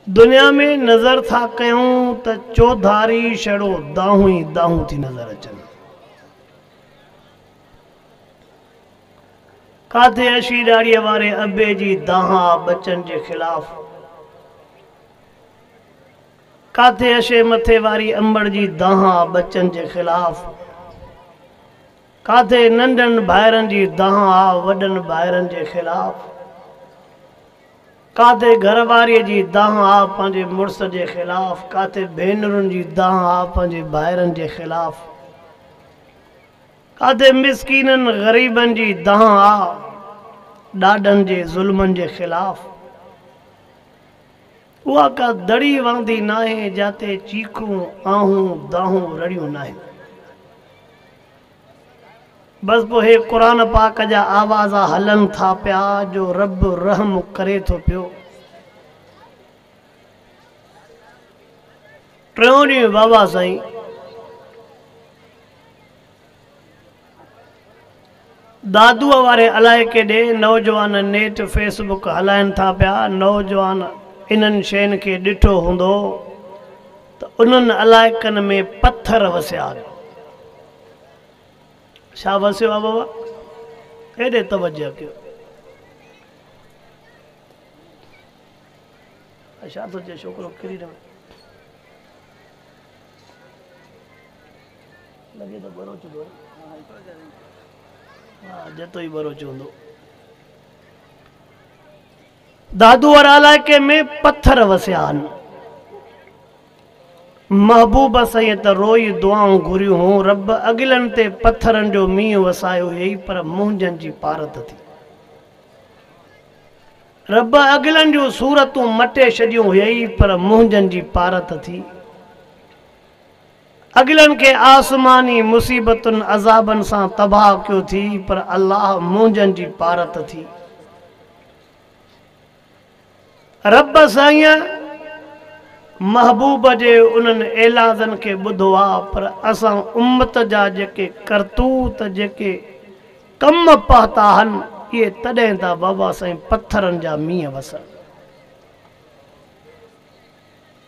दुनिया में नज़र था कयूं त चौधारी छड़ो दाहूं ही दाहूं थी नज़र अचनि। काथे अशी ॾाड़ीअ वारे अबे जी दाहा बचन जे ख़िलाफ़, काथे अशे मथे वारी अंबड़ जी दाहा बचन जे ख़िलाफ़, काथे नंढन भाइरनि जी दाहा वॾनि भाइरनि जे ख़िलाफ़, काथे घरवारीअ जी दाहा पंहिंजे मुड़ुस जे ख़िलाफ़, काथे भेनरुनि जी दाहा पंहिंजे भाइरनि जे ख़िलाफ़, काथे मिसकीननि ग़रीबनि जी दाहा ॾाॾनि जे ज़ुल्मनि जे ख़िलाफ़। उहा का दड़ी वहंदी नाहे जाते चीखूं आहूं दाहूं रड़ियूं नाहिनि। बस पोइ हे क़ुरान पाक जा आवाज़ हलन था पिया जो रब रहम करे थो पियो। टियों ॾींहुं बाबा साईं दादूअ वारे अलाए केॾे नौजवान नेट फेसबुक हलाइनि था पिया। नौजवान इन्हनि शयुनि खे ॾिठो हूंदो त उन्हनि अलाइकनि में पत्थर वसिया। छा वसियो आहे बाबा? हेॾे तवजो कयो। छा थो चए छोकिरो किरी रहे? लॻे तो बरो चुको। हाँ जतो ही बरो चूंदो। दादू वारा इलाइक़े में पत्थर वसिया आहिनि। महबूब साईं त रोई दुआऊं घुरियूं हुयूं, रब अगिलनि ते पत्थरनि जो मींहुं वसायो हुई पर मुंहिंजनि जी पारत थी। रब अगिलनि जूं सूरतूं मटे छॾियूं हुई पर मुंहिंजनि जी पारत थी। अगिलनि खे आसमानी मुसीबतुनि अज़ाबनि सां तबाह कयो थी पर अल्लाह मुंहिंजनि जी पारत थी। रब साईं महबूब जे उन्हनि एलाज़नि खे ॿुधो आहे पर असां उम्मत जा जेके करतूत जेके कम पहता आहिनि इहे तॾहिं था बाबा साईं पत्थरनि जा मींहं वसनि।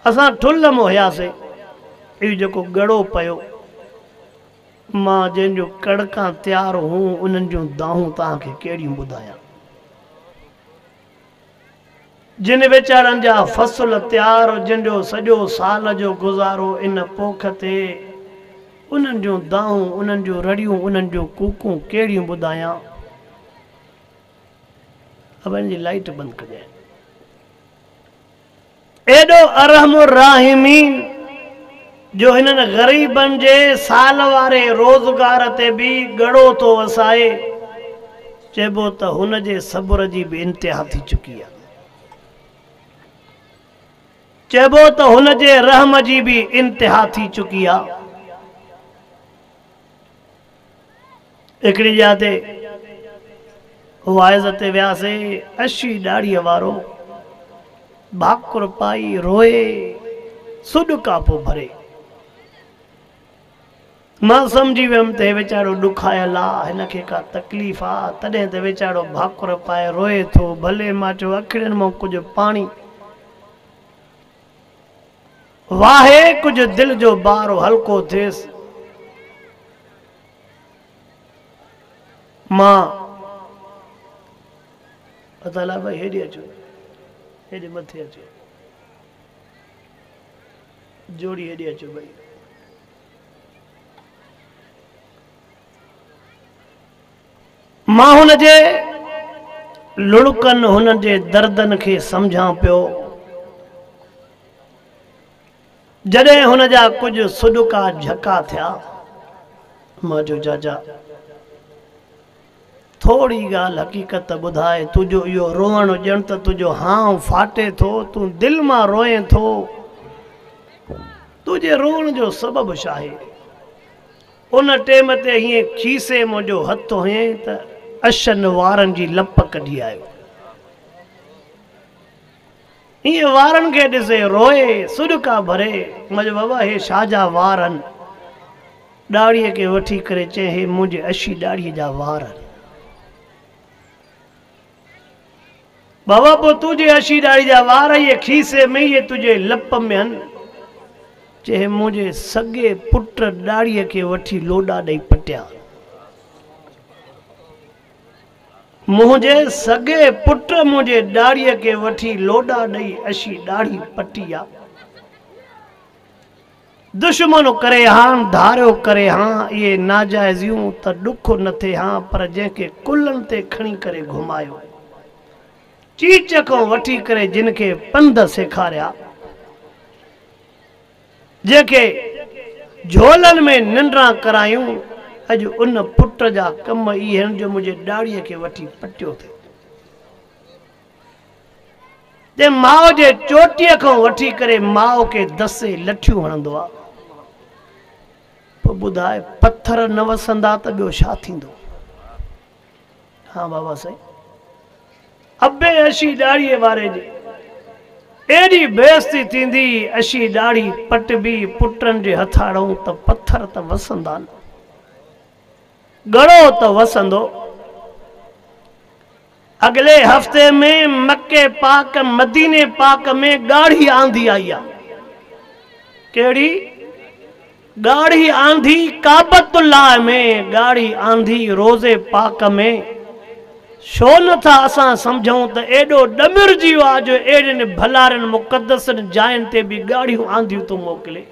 असां ठुल में हुयासीं। इहो जेको गड़ो पियो मां जंहिंजो कड़कां तयारु हूं उन्हनि जूं दाहूं तव्हांखे कहिड़ियूं ॿुधायां। जिन वीचारनि जा फसल तयारु, जिन जो सॼो साल जो गुज़ारो इन पोख ते, उन्हनि जूं दाहूं उन्हनि जूं रड़ियूं उन्हनि जूं कूकूं कहिड़ियूं ॿुधायां। अब इनजी लाइट बंदि कजांइ। एॾो अरहमुर राहिमीन जो हिननि ग़रीबनि जे साल वारे रोज़गार ते बि गड़ो थो वसाए। चइबो त हुन जे सब्र जी बि इंतिहा थी चुकी आहे। चइबो त हुन जे रहम जी बि इंतिहा थी चुकी आहे। हिकिड़ी जाइ ते वाइज़ ते वियासीं। अशी ॾाड़ीअ वारो भाकुर पाई रोए सुॾका पोइ भरे। मां सम्झी वियुमि त वीचारो ॾुखायल आहे, हिन खे का तकलीफ़ आहे तॾहिं त वीचारो भाकुर पाए रोए थो। भले मां चयो अखियुनि मां कुझु पाणी वाहे, कुझु दिलि जो बारो हल्को थिएसि। मां अताला भाई हेॾे अचो, हेॾे मथे अचो, जोड़ी हेॾे अचो भाई। मां हुन जे लुड़कनि हुन जे दर्दनि खे सम्झां पियो। जॾहिं हुन जा कुझु सुॾका झका थिया मां जो चाचा थोड़ी ॻाल्हि हक़ीक़त ॿुधाए, तुंहिंजो इहो रोअण ॼण त तुंहिंजो हाव फाटे थो, तूं दिलि मां रोए थो, तुंहिंजे रोअण जो सबबु छा आहे? उन टेम ते हीअं खीसे मुंहिंजो हथु हुयईं त अशनि वारनि जी लप कढी आयो। हीअं वारनि खे ॾिसे रोए सुॾका भरे। मुंहिंजो बाबा हे छा जा वार आहिनि? ॾाड़ीअ खे वठी करे चए हे मुंहिंजे अशी ॾाड़ीअ जा वार आहिनि। बाबा पो तुझे अशी डाड़ी जा वार ये खीसे में ये तुझे लप में हन चे मुझे सगे पुत्र डाड़ीअ के वठी लोडा ॾेई पटिया मुझे सगे पुत्र मुझे डाड़ीअ के वठी लोडा ॾेई अशी डाड़ी पटिया दुश्मन करे हां धारियो करे हां ये नाजायज़ियूं त दुख न थे हां पर जंहिंखे कुलनि ते खणी करे घुमायो चीच को वठी करे जिनके पंध सेखारिया जेके झोलन में निंड्रा करायूं अज उन पुट जा कम इहे जो मुझे डाड़ीअ के वठी पटियो थे ते माओ जे चोटीअ को वठी करे माओ के दसे लठियूं हणंदो आ पोइ ॿुधाए पत्थर न वसंदा त ॿियो छा थींदो। हाँ बाबा सही अबे अशी डाड़ीअ वारे जी एडी बेइज्जती थींदी अशी डाड़ी पटबी पुटन जे हथाड़ूं त पत्थर त वसंदा न गड़ो त वसंदो। अगले हफ्ते में मक्के पाक मदीने पाक में गाढ़ी आंधी आई आ केड़ी गाढ़ी आंधी काबतुल्लाह में गाढ़ी आंधी रोजे पाक में छो नथा असां समझूं त एडो डमिरजी वियो आहे जो एडन भलारन मुक़द्दसन जायन ते भी गाड़ियूं आंधियूं तो मोकले।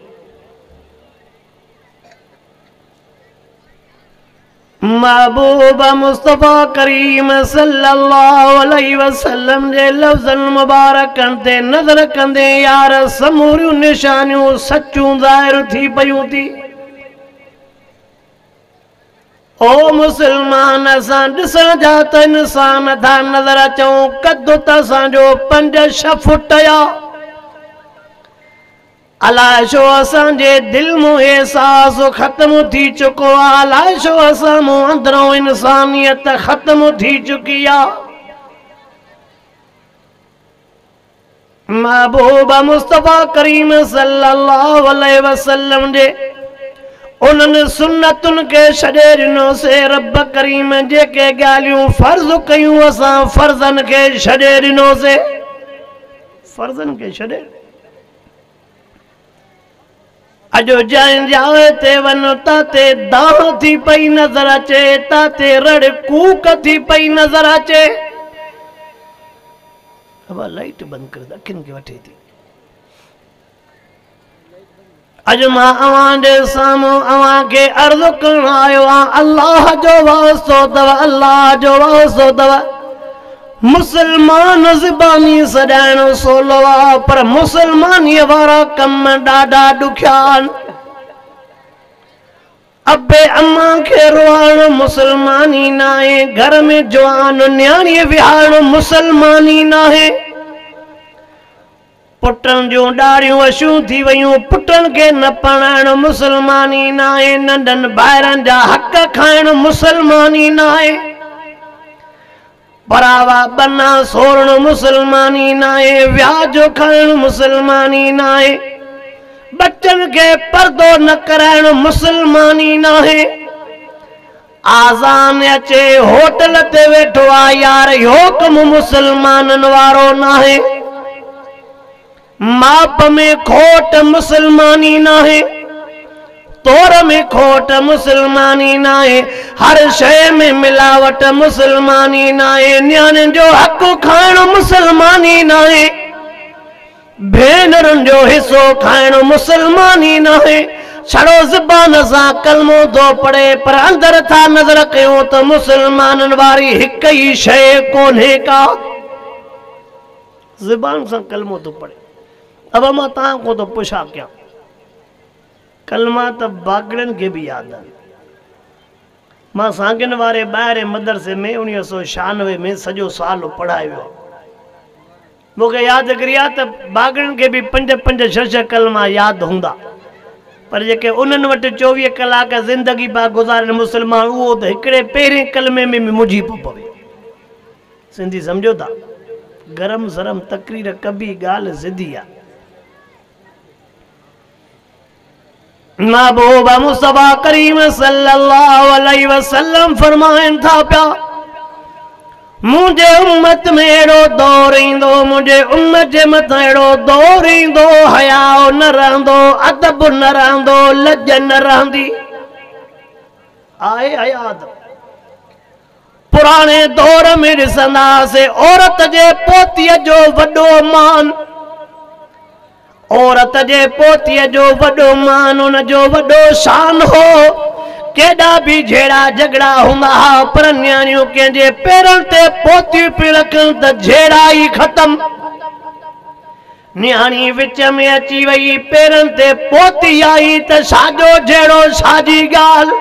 महबूब मुस्तफा करीम सल्लल्लाहु अलैहि वसल्लम जे लफ्ज़न मुबारकन ते नज़र कंदे यार समूरियूं निशानियूं सचूं ज़ाहिर थी पयूं थी। ओ मुसलमान असां ॾिसण जा त इंसान था नज़र अचूं कद त असांजो 5-6 फुट आ अलाए छो असांजे दिल में एहसास ख़त्म थी चुको आहे अलाए छो असां मूं अंदरों इंसानियत ख़त्म थी चुकी आहे। महबूब मुस्तफा करीम सल्लल्लाहु अलैहि वसल्लम जे उन्हनि सुन्नतुनि के छॾे ॾिनो से रब करीम जेके ॻाल्हियूं फर्ज़ कयूं असां फर्ज़न के छॾे ॾिनो से फर्ज़न के छॾे अॼु जंहिं जाइ ते वञो ताते दाह थी पई नज़र अचे ताते रड़ कूक थी पई नज़र अचे। अब लाइट बंदि करे अखियुनि खे वठे थी अज मां अवां जे साम्हूं अवां के अर्ज़ करण आयो आहियां अल्लाह जो वास्तो अथव अल्लाह जो वास्तो अथव मुसलमान ज़बानी सॾाइणो सोलो आहे पर मुसलमानीअ वारा कम ॾाढा ॾुखिया आहिनि। अबे अम्मा खे रुआणो मुसलमानी न आहे घर में जवान न्याणी विहारणो मुसलमानी न आहे पुटन जो डाड़ियों अशूं थी वयूं पुटन के न पढ़ाइण मुसलमानी न आहे नंढन ॿाहिरनि जा हक़ खाइण मुसलमानी न आहे बरावा बना सोरण मुसलमानी न आहे व्याज खाइण मुसलमानी न आहे बच्चन के पर्दो न कराइण मुसलमानी न आहे। आज़ान अचे होटल ते वेठो आहे यार हुक्म मुसलमाननि वारो न आहे माप में खोट मुसलमानी न है तोर में खोट मुसलमानी न है हर शय में मिलावट मुसलमानी न है न्याणियुनि जो हक खाइण मुसलमानी न है भेनरुनि जो हिस्सो खाइण मुसलमानी न है छड़ो ज़बान सां कलमो थो पढ़े पर अंदर था नज़र कयूं त मुसलमाननि वारी हिक ई शय कोन्हे का ज़बान सां कलमो थो पढ़े। अब मां तव्हां को तो पुछा क्या कलमा त बागड़न के भी याद है मां सांगन वारे ॿाहिरि मदरसे में 1996 में सॼो साल पढ़ायो वियो मूंखे यादि करिया त बागड़न के भी 5-5-6 कलमा यादि हूंदा पर जेके उन्हनि वटि 24 कलाक ज़िंदगी पा गुज़ारनि मुसलमान उहो त हिकिड़े पहिरें कलमे में मुझी पियो पवे। सिंधी सम्झो था गरम सरम तकरीर कबी ॻाल्हि ज़िदी आहे। महबूब मुस्तफा करीम सल्लल्लाहु अलैहि वसल्लम फरमाइन था पिया मुझे उम्मत में एड़ो दौर ईंदो, मुझे उम्मत जे मथां एड़ो दौर ईंदो, हयाओ न रहंदो, अदब न रहंदो, लज न रहंदी। आए हयात पुराने दौर में ॾिसंदासीं औरत जे पोतीअ जो वॾो मान, औरत जे पोतीअ जो वॾो मान, उन जो वॾो शान हो। केॾा भी झेड़ा झगड़ा हूंदा हा, पर न्याणियूं कंहिंजे पेरनि ते पोतियूं पियूं रखनि त झेड़ा ई ख़तम। न्याणी विच में अची वई, पेरनि ते पोती आई त साॼो झेड़ो साॼी ॻाल्हि।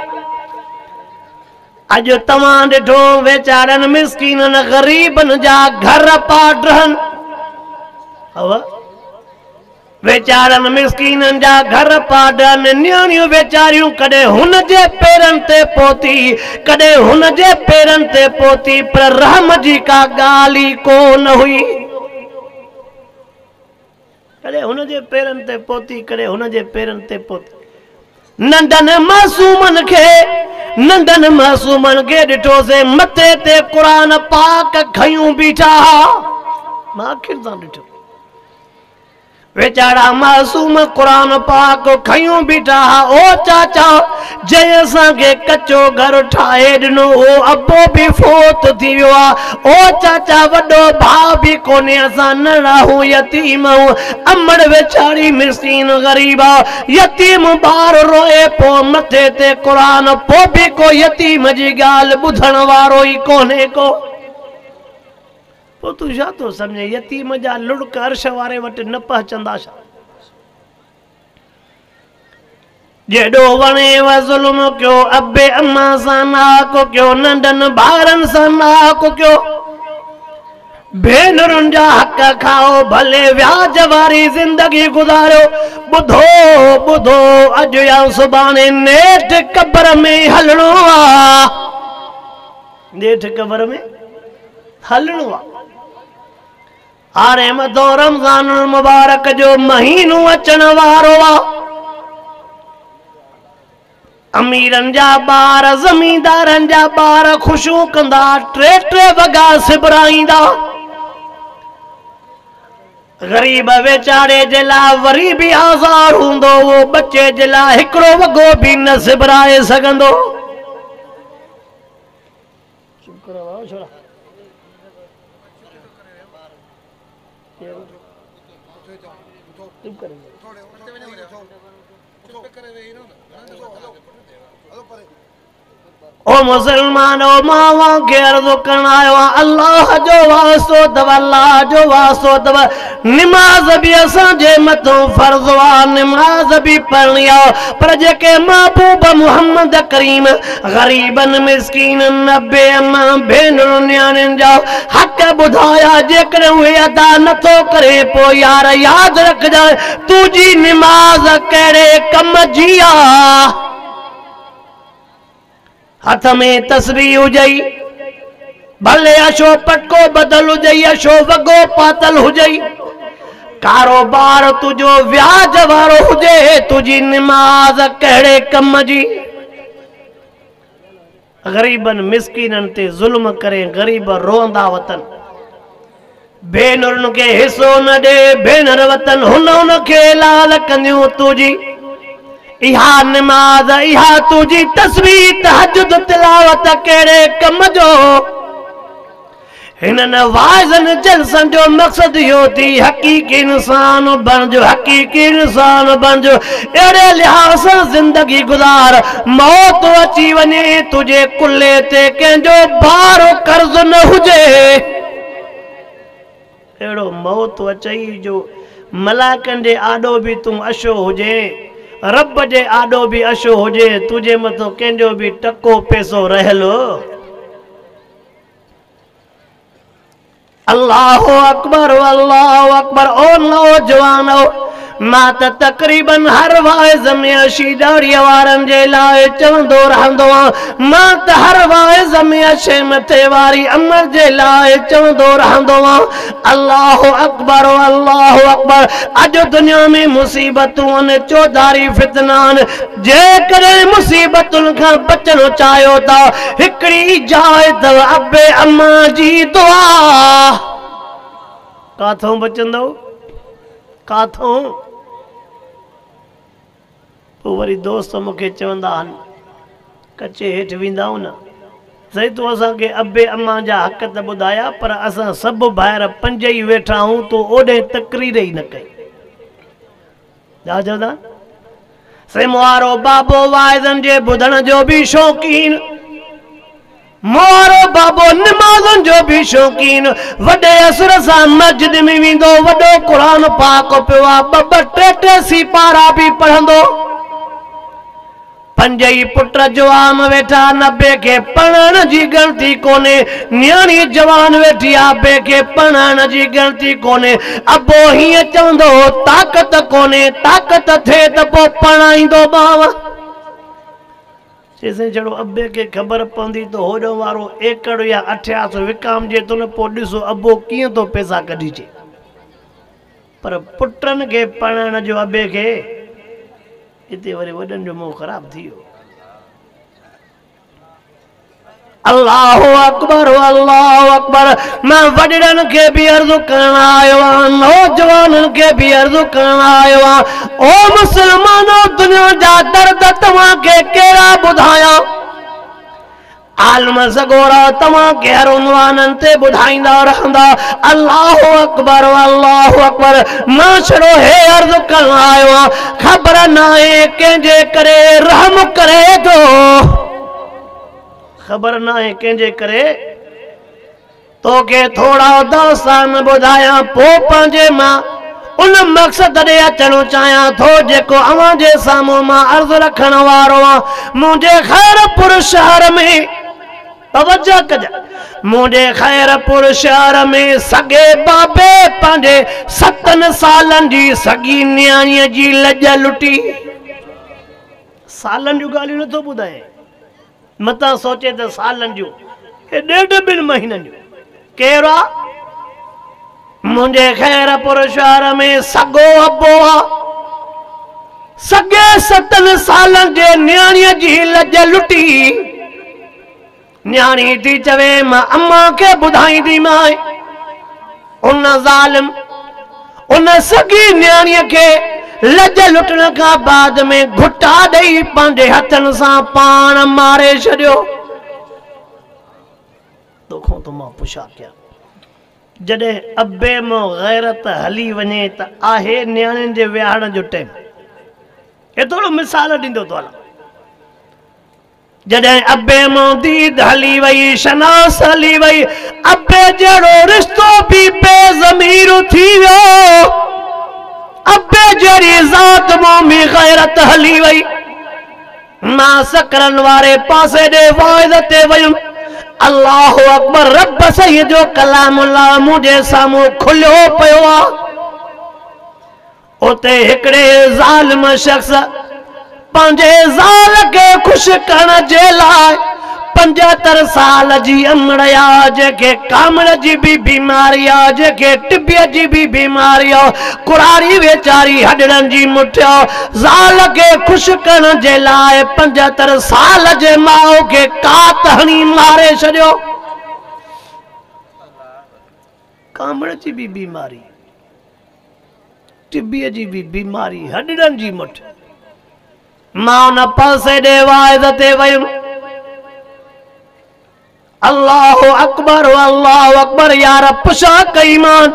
अॼु तव्हां ॾिठो वेचारनि मिसकीननि ग़रीबनि जा घर पाट रहनि, वेचारनि मिसकीननि जा घर पाडनि, न्याणियूं वेचारियूं कॾहिं हुन जे पेरनि ते पोती, कॾहिं हुन जे पेरनि ते पोती, पर रहम जी का ॻाल्हि ई कोन हुई। कॾहिं हुन जे पेरनि ते पोती, कॾहिं हुन जे पेरनि ते पोती। नंढनि मासूमनि खे, नंढनि मासूमनि खे ॾिठोसीं मथे ते क़ुरान पाक खयूं बीठा, मां आख़िर सां ॾिठो वेचारा मासूम क़ुरान पाक खयूं बीठा। ओ चाचा जंहिं असांखे कच्चो घर ठाहे ॾिनो, ओ अबो भी फोत थी वियो आहे। ओ चाचा वॾो भाउ भी कोन्हे, असां न रहूं यतीम आहियूं। अमड़ वेचारी मिस्कीन ग़रीब आहे, यतीम ॿार रोए पो मथे ते क़ुरान, पोइ भी को यतीम जी ॻाल्हि ॿुधण वारो ई कोन्हे को। तू छा तो समझे, यतीम जा लुड़क अर्श वारे वटि न पहुचंदा छा? जेॾो वणेव ज़ुल्म कयो, अबे अम्मा सां नाको कयो, नंढनि ॿारनि सां नाको कयो। भेनरुनि जा हक़ खाओ, भले व्याज वारी ज़िंदगी गुज़ारियो। ॿुधो ॿुधो, अॼु या सुभाणे नेठि क़ब्र में हलणो आहे, नेठि क़ब्र में हलणो आहे। हाणे मथो रमज़ान मुबारक जो महीनो अचण वारो आहे। अमीरनि जा ॿार, ज़मींदारनि जा ॿार ख़ुशियूं कंदा, टे टे वॻा सिबराईंदा। ग़रीब वेचारे जे लाइ वरी भी आज़ार हूंदो, उहो बच्चे जे लाइ हिकिड़ो वॻो भी न सिबराए सघंदो। ओ मुसलमानो, मावा के अर्ज़ करण आयो आहे, अल्लाह जो वास्तो अथव, अल्लाह जो वास्तो अथव। निमाज़ भी असांजे मथां फर्ज़ आहे, निमाज़ भी पढ़णी आहे, पर जेके महबूब मुहम्मद करीम ग़रीबनि मिस्कीननि अबे अम्मा भेनरुनि न्याणियुनि जा हक़ ॿुधाया, जेकॾहिं उहे अदा नथो करे, पोइ यार यादि रखजांइ तुंहिंजी निमाज़ कहिड़े कम जी आहे। हथ में तस्बीह हुजई, भले अशो पटको बदल हुजई, अशो वॻो पातल हुजई, कारोबार तुझो व्याज वारो हुजे, तुझी निमाज़ कहिड़े कम जी। ग़रीबनि मिस्कीननि ते ज़ुल्म करे ग़रीब रोंदा वतन, भेनरुनि खे हिसो न ॾे, भेनर वतन हुन खे लाल कंदियूं। तुझी इहा निमाज़, इहा तुझी तस्बीह, तहज्जुद तिलावत कहिड़े कम जो। हिननि वाइज़नि जलसनि जो मक़सद इहो थी हक़ीक़ी इंसान बणिजो, हक़ीक़ी इंसान बणिजो। अहिड़े लिहाज़ सां ज़िंदगी गुज़ार, मौत अची वञे तुझे कुल्हे ते कंहिंजो भारो कर्ज़ न हुजे। अहिड़ो मौत अचई जो मलाकनि जे आॾो भी तूं अशो हुजे, रब जे आॾो भी अशो हुजे, तुझे मथो कंहिंजो भी टको पैसो रहलो। अल्लाहु अकबर, अल्लाहु अकबर। ओ नौजवानो, मां त तक़रीबन हर वाइज़ में अशी ॾाड़ीअ वारनि जे लाइ चवंदो रहंदो आहियां। मां त हर वाइज़ में अशे मथे वारी अमर जे लाइ चवंदो रहंदो आहियां। अल्लाहु अकबर अल्लाहु अकबर। अॼु दुनिया में मुसीबतूं आहिनि, चौधारी फितना आहिनि। जेकॾहिं मुसीबतुनि खां बचणो चाहियो था, हिकिड़ी जाइ अथव अबे अम्मा जी दुआ। काथों बचंदो, काथों? पोइ वरी दोस्त मूंखे चवंदा आहिनि, कचे हेठि वेंदा न, सही तो असांखे अबे अम्मा जा हक़ त ॿुधाया, पर असां सभु ॿाहिरि पंज ई वेठा आहियूं, तो ओॾे तकरीर ई न कई। छा चवंदा? सिम वारो बाबो वाइज़नि जे ॿुधण जो बि शौक़ीन, मोरो बाबो निमाज़नि जो भी शौकीन, वॾे असर सां मस्जिद में वेंदो, वॾो क़ुरान पाक पियो आहे, ॿ टे सिपारा भी पढ़ंदो। पंज ई पुट जवान वेठा, नबे के पढ़ण जी गिनती कोने, न्याणी जवान वेठी आहे, बे के पढ़ण जी गिनती कोने। अबो हीअं चवंदो ताक़त कोने, ताक़त थे त पोइ पढ़ाईंदो माव। जैसे जड़ो अब्बे के खबर पवंदी तो होॾो वारो एकड़ या अठियास विकामजे तो न, पोइ ॾिसो अब्बो कीअं तो पैसा कढीजे। पर पुटनि खे पढ़ण जो अब्बे खे, हिते वरी वॾनि जो मुंहुं ख़राब थी वियो। अल्लाहु अकबर अल्लाहु अकबर। मैं वॾड़नि खे भी अर्ज़ु करण आयो आहियां, नौजवाननि खे भी अर्ज़ु करण आयो आहियां। ओ मुसलमानो, दुनिया जा दर्द तव्हांखे कहिड़ा ॿुधायां? आलम सगोरा तव्हांखे हर उनवाननि ते ॿुधाईंदा रहंदा। अल्लाहु अकबर अल्लाहु अकबर। मां छड़ो हे अर्ज़ु करण आयो आहियां, ख़बर नाहे कंहिंजे करे रहम करे थो, ख़बर नाहे कंहिंजे करे तोखे थोड़ा दास्तान ॿुधायां, पोइ पंहिंजे मां उन मक़सद ॾे अचणो चाहियां थो जेको अव्हां जे साम्हूं मां अर्ज़ु रखण वारो आहियां। मुंहिंजे खैरपुर शहर में, तवज्जो कजो, मुंहिंजे खैरपुर शहर में सॻे बाबे पंहिंजे 7 सालनि जी सॻी न्याणीअ जी लॼ लुटी। सालनि जूं ॻाल्हियूं नथो ॿुधाए, मतां सोचे त सालनि जूं, हे 1.5 महीननि जूं। केरु आहे? मुंहिंजे खैरपुर शहर में सॻो अबो आहे, सॻे 7 सालनि जे न्याणीअ जी लॼ लुटी। न्याणी थी चवे मां अम्मा खे ॿुधाईंदीमांइ। उन ज़ालिम उन सॻी न्याणीअ खे लॼ लुटण खां बाद में घुटा ॾेई पंहिंजे हथनि सां पाण मारे छॾियो। तोखां तो मां पुछा कयां, जॾहिं अबे मां गैरत हली वञे त आहे न्याणियुनि जे विहारण जो टाइम। हे थोरो मिसाल ॾींदो तो हलां। जॾहिं अबे मां दीद हली वई, शनास हली वई, अबे जहिड़ो रिश्तो भी बेज़मीर थी वियो। अबे जहिड़ी ज़ात मां भी गैरत हली वई। मां सकरन वारे पासे ॾे वाइद ते वयुमि। अल्लाहु अकबर। रब सही जो कलामुल्लाह मुझे साम्हूं खुलियो पियो आहे। उते हिकिड़े ज़ालिम शख्स पंहिंजे ज़ाल खे ख़ुशि करण जे लाइ 75 साल जी उमिरि आहे, जंहिंखे कामड़ जी भी बीमारी आहे, जंहिंखे टिबिय जी भी बीमारी आहे, कुरारी वेचारी हॾड़नि जी मुठियो, ज़ाल खे ख़ुशि करण जे लाइ 75 साल जे माउ खे कात हणी मारे छॾियो। कामड़ जी भी बीमारी, टिबिय जी भी बीमारी, हॾड़नि जी मुठ। मां उन पासे ॾे वाइद ते वयुमि। अल्लाहु अकबर अल्लाहु अकबर। यार पुछा कई मान,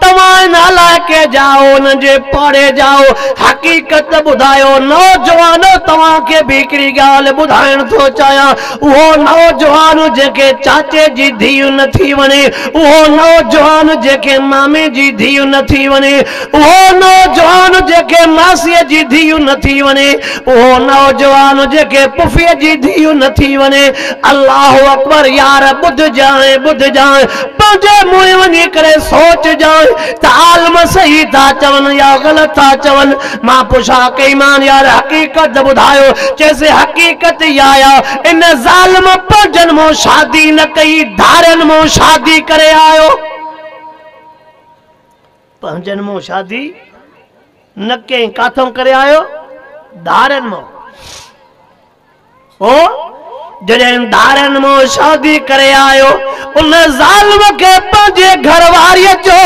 तव्हां नाला के जाओ, न जे पाड़े जाओ, हकीकत ॿुधायो। नौजवान तव्हांखे भी हिकिड़ी ॻाल्हि ॿुधाइण थो चाहियां। उहो नौजवान जंहिंखे चाचे जी धीउ न थी वञे, उहो नौजवान जंहिंखे मामे जी धीउ न थी वञे, उहो नौजवान जंहिंखे मासीअ जी धीउ न थी वञे, उहो नौजवान जंहिंखे पुफीअ जी धीउ न थी वञे। अल्लाहु अकबर। यार ॿुध जाए ॿुध जाए, पंहिंजे मुंहुं वञी करे सोच जाए त आलम सही था चवनि या ग़लति था चवनि। मां पुछा कईमान यार हकीकत ॿुधायो। चइसे हकीकत इहा आहे इन ज़ालिम पंजनि मूं शादी न कई, धारनि मूं शादी करे आयो। पंजनि मूं शादी न कई, काथों करे आयो? धारनि मूं। ओ जॾहिं धारनि मूं शादी करे आयो उन ज़ालिम खे पंहिंजे घरवारीअ जो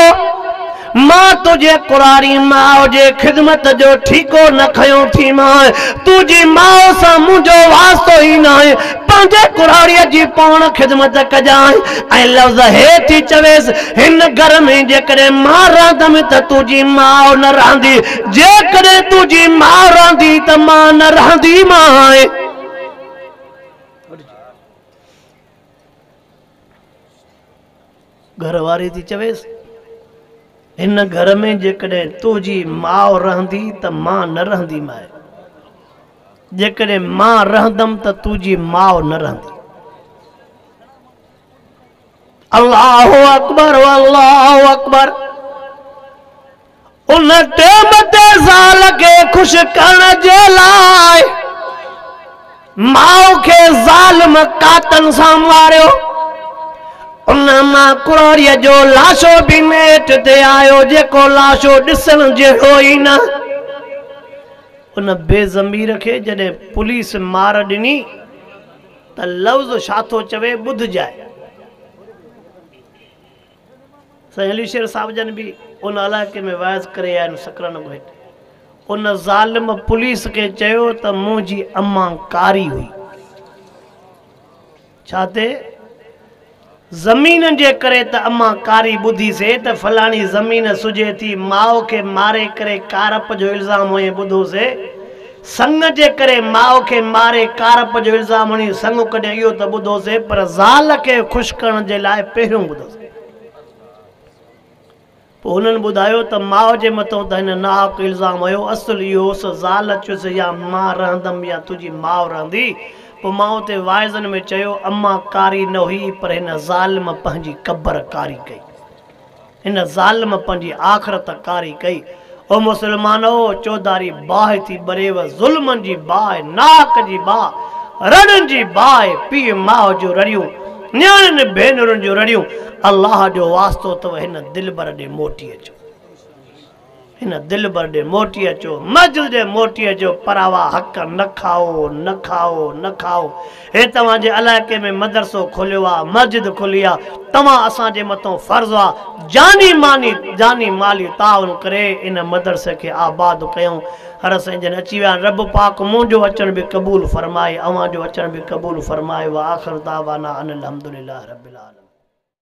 मां तुझे कुरारी माउ जे ख़िदमत जो ठीको न खयो थी। मां तुझी माउ सां मुंहिंजो वास्तो ई न आहे, पंहिंजे कुरारीअ जी पाण ख़िदमत कजांइ। ऐं लफ़्ज़ हेठि चवेसि हिन घर में जेकॾहिं मां रहंदमि त तुझी माउ न रहंदी, जेकॾहिं तुझी माउ रहंदी त मां न रहंदी। मां घरवारी थी चवेसि हिन घर में जेकॾहिं तुझी माउ रहंदी त मां न रहंदी माए, जेकॾहिं मां रहंदमि त तुझी माउ न रहंदी। अल्लाहु अकबर अल्लाहु अकबर। उन टेम ते ज़ाल खे ख़ुशि करण जे लाइ माउ खे ज़ालिम कातनि सां मारियो। उन मां कुरारीअ जो लाशो भी नेट ते आयो, जेको लाशो ॾिसण जहिड़ो ई न। उन बेज़मीर खे जॾहिं पुलिस मार ॾिनी त लफ़्ज़ छा थो चवे ॿुधजाए। साईं अली शेर साहिब जन भी उन इलाइक़े में वाइज़ करे आया आहिनि सकरन में। उन ज़ालिम पुलिस खे चयो त मुंहिंजी अम्मा कारी हुई। छा ते? ज़मीन जे करे त अम्मा कारी ॿुधी से त फलाणी ज़मीन सुजे थी, माउ खे मारे करे कारप जो इल्ज़ाम हुई ॿुधो से। संग जे करे माउ खे मारे कारप जो इल्ज़ाम हुई, संग कॾहिं इहो त ॿुधो से, पर ज़ाल खे ख़ुशि करण जे लाइ पहिरियों ॿुधो से। पोइ हुननि ॿुधायो त माउ जे मथां त हिन नाहक इल्ज़ाम हुयो, असुल इहो होसि ज़ाल चयुसि या मां रहंदमि या तुंहिंजी माउ रहंदी। पोइ मां उते वाइज़नि में चयो अम्मा कारी न हुई, पर हिन ज़ालिम पंहिंजी क़बर कारी कई, हिन ज़ालिम पंहिंजी आख़िरत कारी कई। ओ मुसलमानो, चौधारी बाहि थी बरेव, ज़ुल्मनि जी बाहि, नाक जी बाहि, रड़नि जी बाहि, पीउ माउ जो रड़ियूं, न्याणियुनि भेनरुनि जो रड़ियूं। अल्लाह जो वास्तो अथव हिन दिलबर ॾे मोटी अचो, हिन दिलबर ॾे मोटी अचो, मस्जिद ॾे मोटी अचो। परावा हक़ न खाओ न खाओ न खाओ। हे तव्हांजे इलाइक़े में मदरसो खोलियो आहे, मस्जिद खोली आहे, तव्हां असांजे मथां फ़र्ज़ु आहे जानी माली ताउन करे इन मदरसे खे आबाद कयूं। हर साईं जन अची विया। रब पाक मुंहिंजो अचण बि क़बूल फरमाए, अव्हां जो अचण बि क़बूल फरमाए। व आख़िर दावाना अनिल हम्दुलिल्लाह रब्बिल आलमीन।